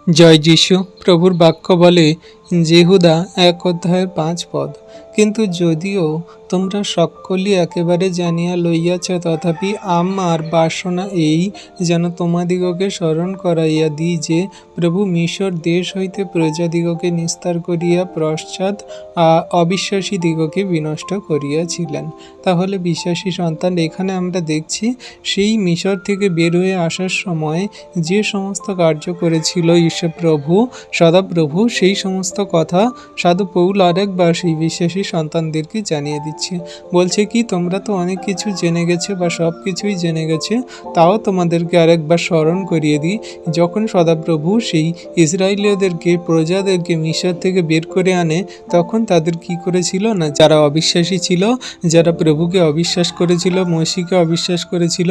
জয় যিশু। প্রভুর বাক্য বলে যেহুদা 1 অধ্যায়ের 5 পদ, কিন্তু যদিও তোমরা সকলই একেবারে জানিয়া লইয়াছ, তথাপি আমার বাসনা এই, যেন তোমাদিগকে স্মরণ করাইয়া দিই যে প্রভু মিশর দেশ হইতে প্রজাদিগকে নিস্তার করিয়া পশ্চাৎ অবিশ্বাসী দিগকে বিনষ্ট করিয়াছিলেন। তাহলে বিশ্বাসী সন্তান, এখানে আমরা দেখছি সেই মিশর থেকে বের হয়ে আসার সময় যে সমস্ত কার্য করেছিল ঈশ্বর প্রভু, সদাপ্রভু, সেই সমস্ত কথা সাধু পৌল আরেকবার সেই বিশ্বাসী সন্তানদেরকে জানিয়ে দিচ্ছে। বলছে কি, তোমরা তো অনেক কিছু জেনে গেছে বা সব কিছুই জেনে গেছে, তাও তোমাদেরকে আরেকবার স্মরণ করিয়ে দিই। যখন সদাপ্রভু সেই ইসরায়েলীয়দেরকে, প্রজাদেরকে মিশর থেকে বের করে আনে, তখন তাদের কি করেছিল না, যারা অবিশ্বাসী ছিল, যারা প্রভুকে অবিশ্বাস করেছিল, মসিকে অবিশ্বাস করেছিল,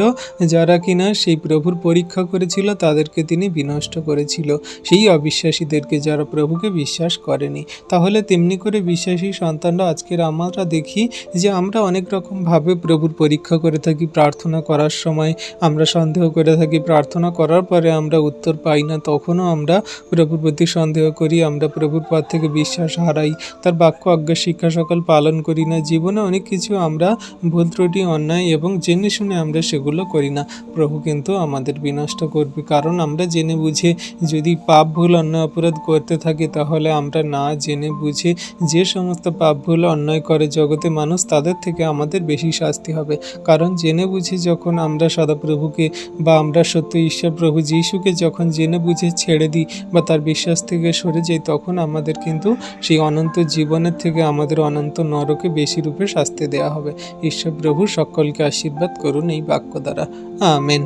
যারা কিনা সেই প্রভুর পরীক্ষা করেছিল, তাদেরকে তিনি বিনষ্ট করেছিল, সেই অবিশ্বাসীদেরকে, যারা প্রভুকে বিশ্বাস করেনি। তাহলে তেমনি করে বিশ্বাসী সন্তানরা আজকের আমরা দেখি যে আমরা অনেক রকমভাবে প্রভুর পরীক্ষা করে থাকি। প্রার্থনা করার সময় আমরা সন্দেহ করে থাকি, প্রার্থনা করার পরে আমরা উত্তর পাই না, তখনও আমরা প্রভুর প্রতি সন্দেহ করি, আমরা প্রভুর পথ থেকে বিশ্বাস হারাই, তার বাক্য আজ্ঞা শিক্ষা সকল পালন করি না। জীবনে অনেক কিছু আমরা ভুল ত্রুটি, অন্যায় এবং জেনে শুনে আমরা সেগুলো করি না। প্রভু কিন্তু আমাদের বিনষ্ট করবে, কারণ আমরা জেনে বুঝে যদি পাপ, ভুল, অন্যায়, অপরাধ করতে থাকি, তাহলে আমরা না জেনে বুঝে যে সমস্ত পাপ, ভুল, অন্যায় করে জগতে মানুষ, তাদের থেকে আমাদের বেশি শাস্তি হবে। কারণ জেনে বুঝে যখন আমরা সদাপ্রভুকে বা আমরা সত্য ঈশ্বর প্রভু যিশুকে যখন জেনে বুঝে ছেড়ে দিই বা তার বিশ্বাস থেকে সরে যাই, তখন আমাদের কিন্তু সেই অনন্ত জীবনের থেকে আমাদের অনন্ত নরকে বেশি রূপে শাস্তি দেওয়া হবে। ঈশ্বর প্রভু সকলকে আশীর্বাদ করুন এই বাক্য দ্বারা। আমেন।